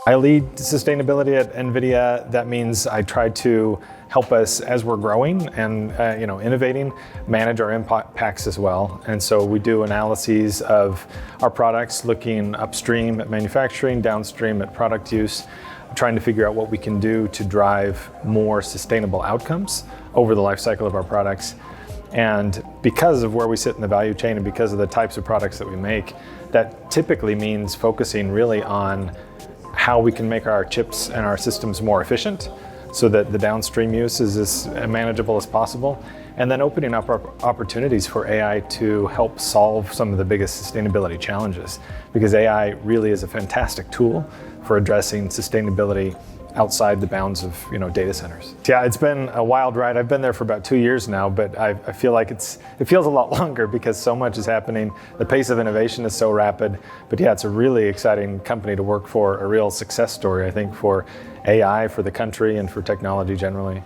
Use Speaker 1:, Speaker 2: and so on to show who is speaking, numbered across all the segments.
Speaker 1: I lead sustainability at Nvidia. That means I try to help us as we're growing and innovating, manage our impacts as well. And so we do analyses of our products, looking upstream at manufacturing, downstream at product use, trying to figure out what we can do to drive more sustainable outcomes over the life cycle of our products. And because of where we sit in the value chain and because of the types of products that we make, that typically means focusing really on how we can make our chips and our systems more efficient so that the downstream use is as manageable as possible, and then opening up our opportunities for AI to help solve some of the biggest sustainability challenges, because AI really is a fantastic tool for addressing sustainability outside the bounds of data centers. Yeah, it's been a wild ride. I've been there for about 2 years now, but I feel like it feels a lot longer because so much is happening. The pace of innovation is so rapid. But yeah, it's a really exciting company to work for, a real success story, I think, for AI, for the country, and for technology generally.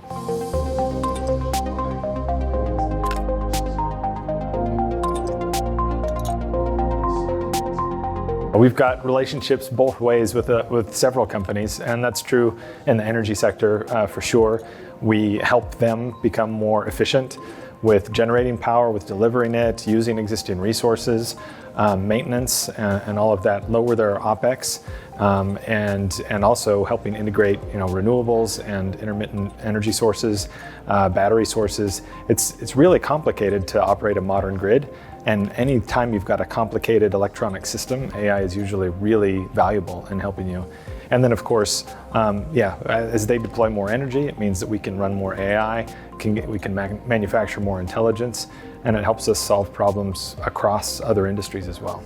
Speaker 1: We've got relationships both ways with several companies, and that's true in the energy sector for sure. We help them become more efficient with generating power, with delivering it, using existing resources, maintenance, and all of that, lower their OpEx, and also helping integrate renewables and intermittent energy sources, battery sources. It's really complicated to operate a modern grid. And anytime you've got a complicated electronic system, AI is usually really valuable in helping you. And then, of course, as they deploy more energy, it means that we can run more AI, we can manufacture more intelligence, and it helps us solve problems across other industries as well.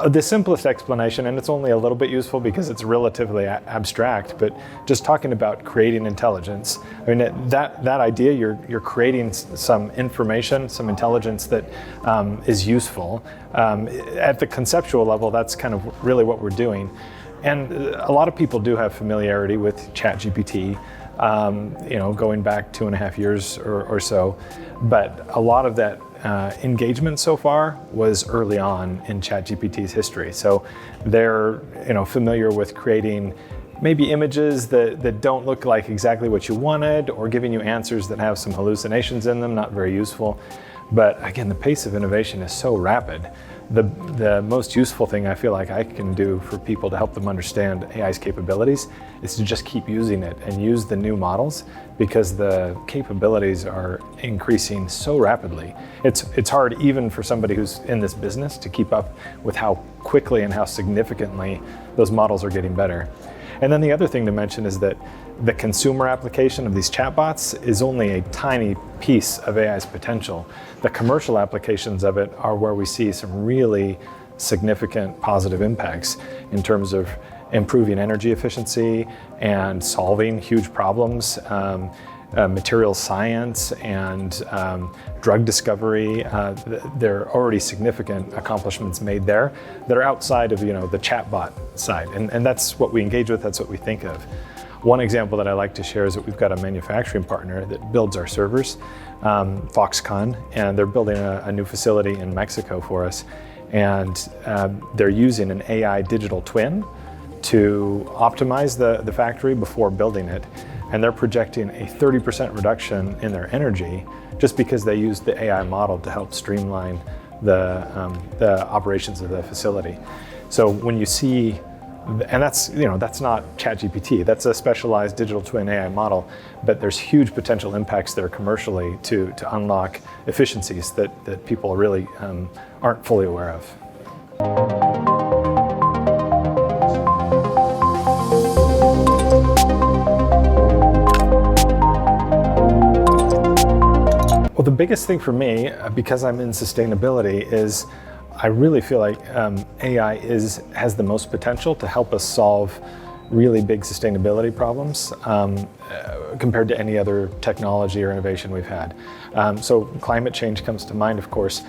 Speaker 1: The simplest explanation, and it's only a little bit useful because it's relatively abstract, but just talking about creating intelligence. I mean, that idea, you're creating some information, some intelligence that is useful. At the conceptual level, that's kind of really what we're doing. And a lot of people do have familiarity with ChatGPT, going back 2.5 years or so. But a lot of that engagement so far was early on in ChatGPT's history. So they're familiar with creating maybe images that don't look like exactly what you wanted, or giving you answers that have some hallucinations in them, not very useful. But again, the pace of innovation is so rapid. The most useful thing I feel like I can do for people to help them understand AI's capabilities is to just keep using it and use the new models, because the capabilities are increasing so rapidly. It's hard even for somebody who's in this business to keep up with how quickly and how significantly those models are getting better. And then the other thing to mention is that the consumer application of these chatbots is only a tiny piece of AI's potential. The commercial applications of it are where we see some really significant positive impacts in terms of improving energy efficiency and solving huge problems, material science and drug discovery. There are already significant accomplishments made there that are outside of the chatbot side, and that's what we engage with, that's what we think of. One example that I like to share is that we've got a manufacturing partner that builds our servers, Foxconn, and they're building a new facility in Mexico for us. And they're using an AI digital twin to optimize the factory before building it. And they're projecting a 30% reduction in their energy just because they used the AI model to help streamline the operations of the facility. So when you see, and that's not ChatGPT, that's a specialized digital twin AI model, but there's huge potential impacts there commercially to unlock efficiencies that people really aren't fully aware of. Well, the biggest thing for me, because I'm in sustainability, is I really feel like AI has the most potential to help us solve really big sustainability problems compared to any other technology or innovation we've had. So climate change comes to mind, of course.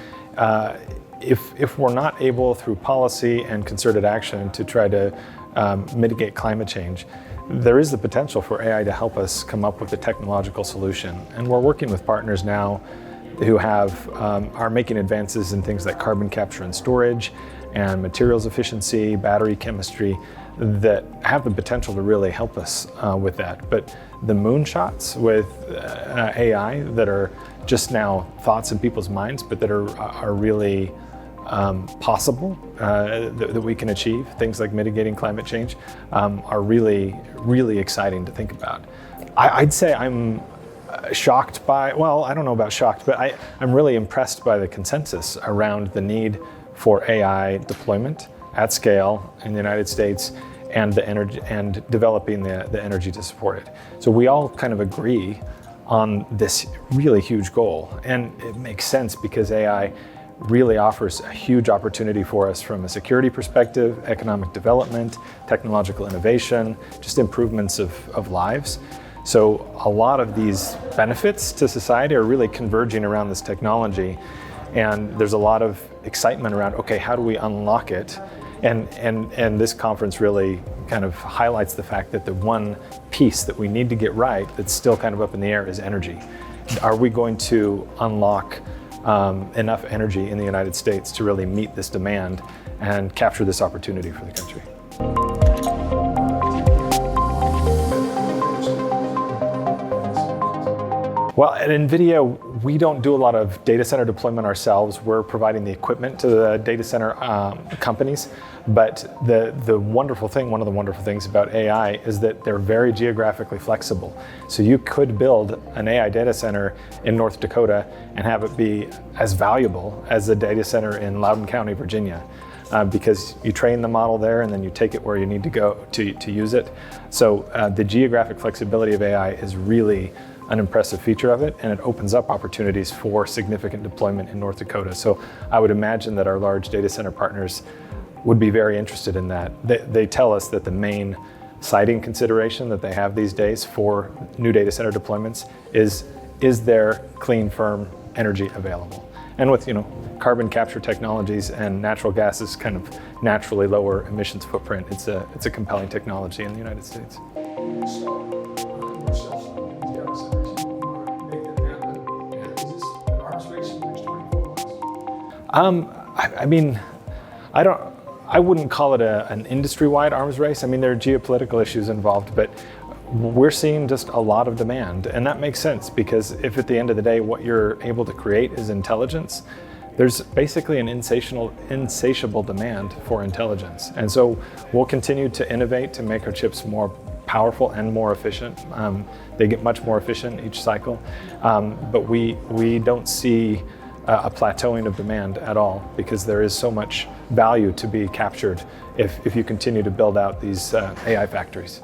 Speaker 1: If we're not able, through policy and concerted action, to try to mitigate climate change, there is the potential for AI to help us come up with a technological solution. And we're working with partners now who are making advances in things like carbon capture and storage and materials efficiency, battery chemistry, that have the potential to really help us with that. But the moonshots with AI that are just now thoughts in people's minds, but that are really possible, that we can achieve, things like mitigating climate change, are really, really exciting to think about. I'd say I'm shocked by, well, I don't know about shocked, but I'm really impressed by the consensus around the need for AI deployment at scale in the United States and the energy and developing the energy to support it. So we all kind of agree on this really huge goal, and it makes sense because AI really offers a huge opportunity for us from a security perspective, economic development, technological innovation, just improvements of lives. So a lot of these benefits to society are really converging around this technology, and there's a lot of excitement around, okay, how do we unlock it? And this conference really kind of highlights the fact that the one piece that we need to get right that's still kind of up in the air is energy. Are we going to unlock enough energy in the United States to really meet this demand and capture this opportunity for the country? Well, at Nvidia, we don't do a lot of data center deployment ourselves. We're providing the equipment to the data center companies. But one of the wonderful things about AI is that they're very geographically flexible. So you could build an AI data center in North Dakota and have it be as valuable as a data center in Loudoun County, Virginia. Because you train the model there and then you take it where you need to go to use it. So the geographic flexibility of AI is really an impressive feature of it, and it opens up opportunities for significant deployment in North Dakota. So I would imagine that our large data center partners would be very interested in that. They tell us that the main siting consideration that they have these days for new data center deployments is there clean, firm energy available? And with carbon capture technologies and natural gas's kind of naturally lower emissions footprint, it's a compelling technology in the United States. I wouldn't call it an industry-wide arms race. I mean, there are geopolitical issues involved, but we're seeing just a lot of demand, and that makes sense because if at the end of the day what you're able to create is intelligence, there's basically an insatiable demand for intelligence. And so we'll continue to innovate to make our chips more powerful and more efficient. They get much more efficient each cycle, but we don't see a plateauing of demand at all because there is so much value to be captured if you continue to build out these AI factories.